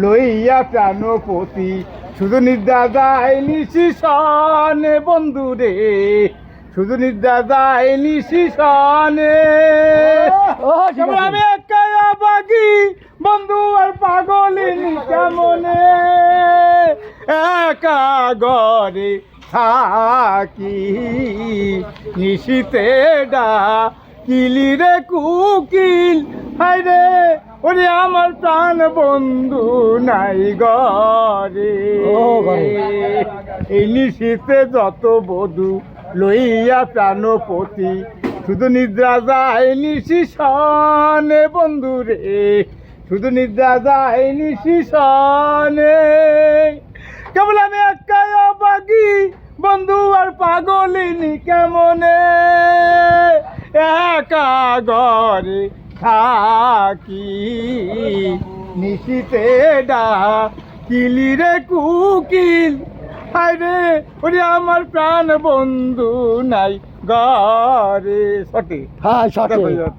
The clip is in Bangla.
লইয়া প্রাণপতি শুধু নিদ্রা যায় নিশিসনে বন্ধু রে, শুধু নিদ্রা যায় নিশিসনে। আমি একা বাকি বন্ধু আর পাগলিনী কেমনে, একা ঘরে থাকি নিশিতে ডাকিলি রে কুকিল, হায় রে ওরে আমার প্রাণ বন্ধু নাই ঘরে। এই নিশিতে যত বধূ লইয়া প্রাণপতি শুধু নিদ্রা যায় নিশিসনে বন্ধু রে, শুধু নিদ্রা যায় নিশিসনে। কেবল আমি একা বাকি বন্ধু আর পাগলিনী কেমনে, একা ঘরে থাকি নিশিতে ডাকিলি রে কুকিল, হায় রে ওরে আমার প্রাণ বন্ধু নাই ঘরে। সঠিক, হ্যাঁ সঠিক।